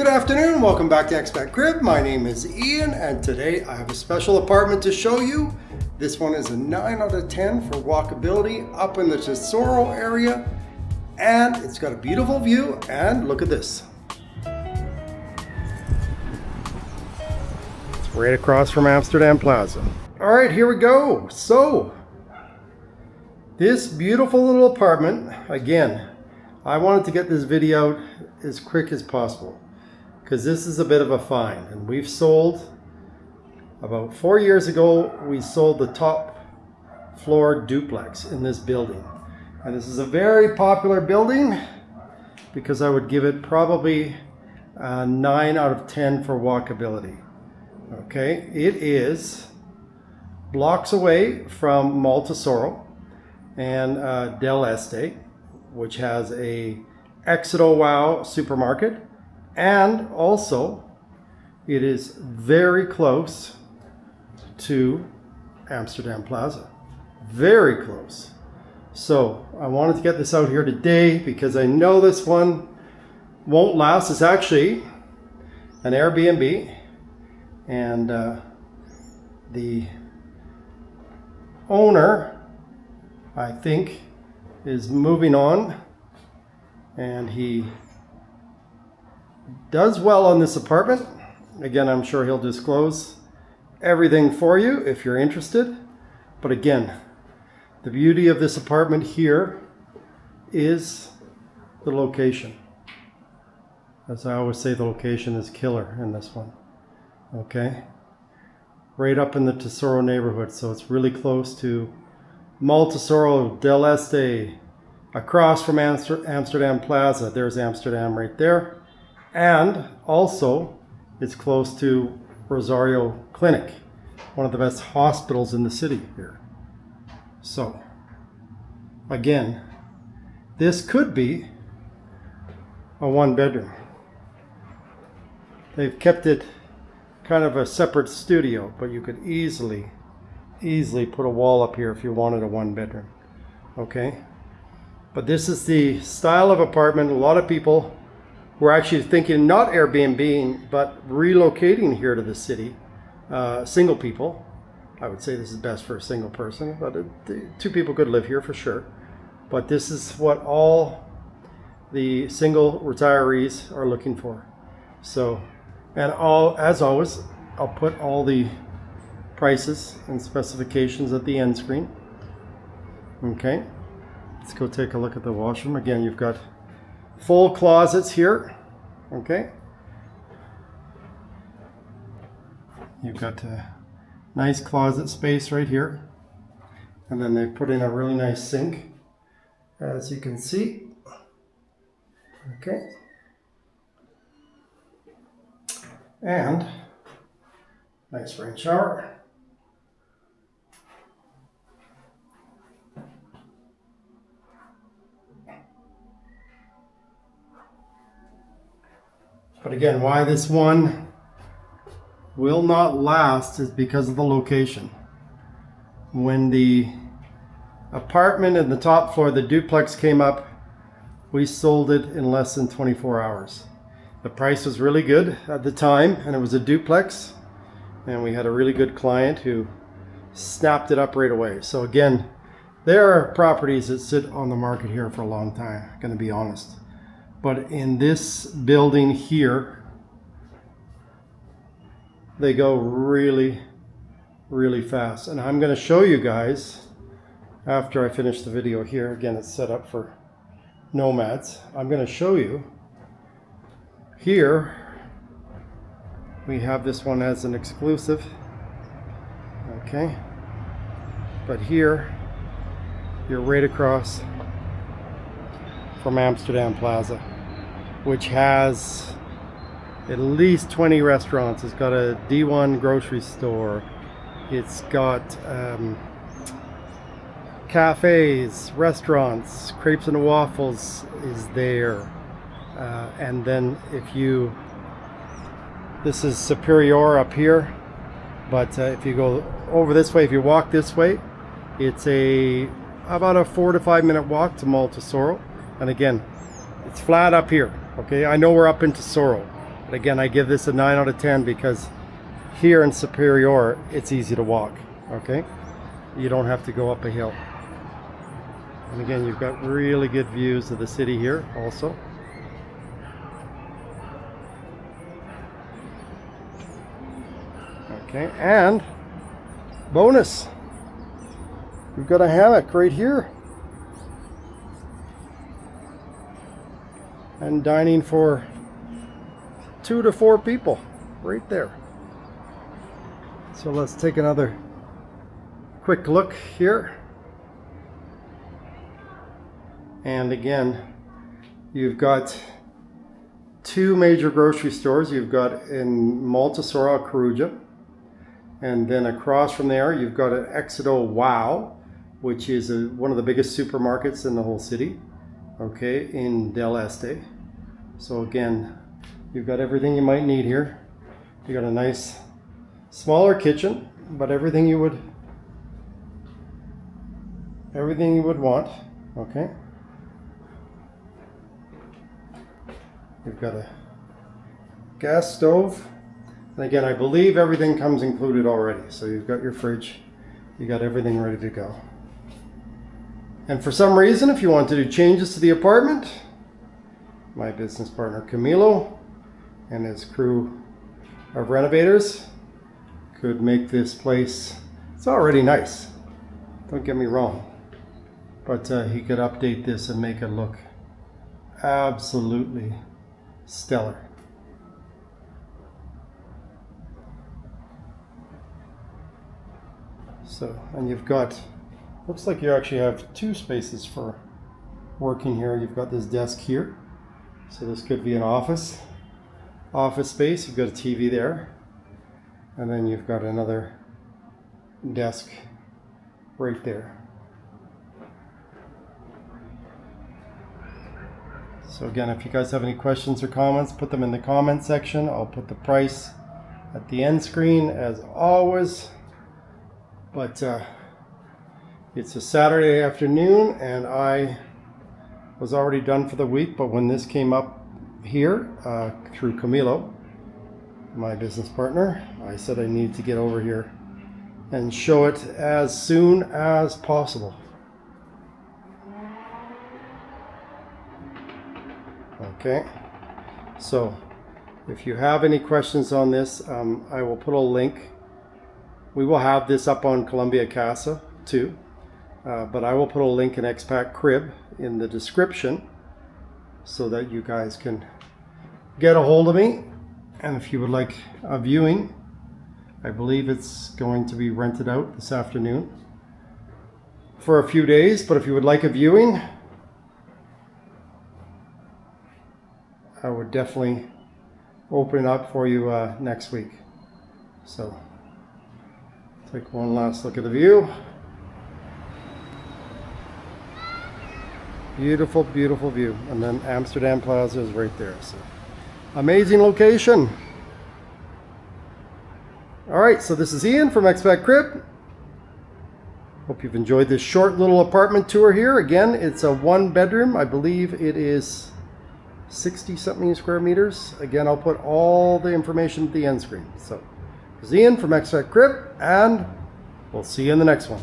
Good afternoon, welcome back to ExpatCrib. My name is Ian and today I have a special apartment to show you. This one is a 9 out of 10 for walkability up in the Tesoro area, and it's got a beautiful view, and look at this. It's right across from Amsterdam Plaza. All right, here we go. So this beautiful little apartment, again, I wanted to get this video out as quick as possible because this is a bit of a find, and we've sold about 4 years ago. We sold the top floor duplex in this building, and this is a very popular building because I would give it probably a 9 out of 10 for walkability. Okay, it is blocks away from Tesoro and Del Este, which has a Exito Wow supermarket, and also it is very close to Amsterdam Plaza. Very close. So I wanted to get this out here today because I know this one won't last. It's actually an Airbnb, and the owner, I think, is moving on, and he does well on this apartment. Again, I'm sure he'll disclose everything for you if you're interested. But again, the beauty of this apartment here is the location. As I always say, the location is killer in this one. Okay, right up in the Tesoro neighborhood, so it's really close to Tesoro, Del Este, across from Amsterdam Plaza. There's Amsterdam right there. And also, it's close to Rosario Clinic, one of the best hospitals in the city here. So, again, this could be a 1-bedroom. They've kept it kind of a separate studio, but you could easily put a wall up here if you wanted a 1-bedroom. Okay, but this is the style of apartment. A lot of people were actually thinking not Airbnb but relocating here to the city. Single people, I would say this is best for a single person, but two people could live here for sure. But this is what all the single retirees are looking for. So, and as always, I'll put all the prices and specifications at the end screen. Okay, let's go take a look at the washroom. Again, you've got full closets here. Okay, you've got a nice closet space right here, and then they've put in a really nice sink, as you can see. Okay, and nice rain shower. But again, why this one will not last is because of the location. When the apartment in the top floor, the duplex, came up, we sold it in less than 24 hours. The price was really good at the time, and it was a duplex, and we had a really good client who snapped it up right away. So again, there are properties that sit on the market here for a long time, I'm gonna be honest. But in this building here, they go really, really fast. And I'm gonna show you guys, after I finish the video here, again, it's set up for nomads. I'm gonna show you here, we have this one as an exclusive. Okay, but here, you're right across from Amsterdam Plaza, which has at least 20 restaurants. It's got a D1 grocery store. It's got cafes, restaurants, crepes and waffles is there. And then this is Superior up here, but if you go over this way, if you walk this way, it's about a 4 to 5 minute walk to Tesoro. And again, it's flat up here. Okay, I know we're up in Tesoro, but But again, I give this a 9 out of 10 because here in Superior, it's easy to walk, okay? You don't have to go up a hill. And again, you've got really good views of the city here also. Okay, and bonus, we've got a hammock right here. And dining for 2 to 4 people right there. So let's take another quick look here. And again, you've got 2 major grocery stores. You've got in Montesorro, Coruja, and then across from there you've got an Éxito Wow, which is one of the biggest supermarkets in the whole city, okay, in Del Este. So again, you've got everything you might need here. You got a nice smaller kitchen, but everything you would want, okay. You've got a gas stove. And again, I believe everything comes included already. So you've got your fridge, you got everything ready to go. And for some reason, if you want to do changes to the apartment, my business partner Camilo and his crew of renovators could make this place, it's already nice, don't get me wrong, but he could update this and make it look absolutely stellar. So, and you've got, looks like you actually have 2 spaces for working here. You've got this desk here, so this could be an office space. You've got a TV there, and then you've got another desk right there. So again, if you guys have any questions or comments, put them in the comment section. I'll put the price at the end screen as always. But it's a Saturday afternoon and I was already done for the week, but when this came up here through Camilo, my business partner, I said I need to get over here and show it as soon as possible. Okay, so if you have any questions on this, I will put a link. We will have this up on Colombia Casa too, but I will put a link in ExpatCrib in the description so that you guys can get a hold of me. And if you would like a viewing, I believe it's going to be rented out this afternoon for a few days, but if you would like a viewing, I would definitely open it up for you next week. So take one last look at the view. Beautiful, beautiful view. And then Amsterdam Plaza is right there. So amazing location. All right, so this is Ian from ExpatCrib. Hope you've enjoyed this short little apartment tour here. Again, it's a 1-bedroom. I believe it is 60 something square meters. Again, I'll put all the information at the end screen. So, this is Ian from ExpatCrib, and we'll see you in the next one.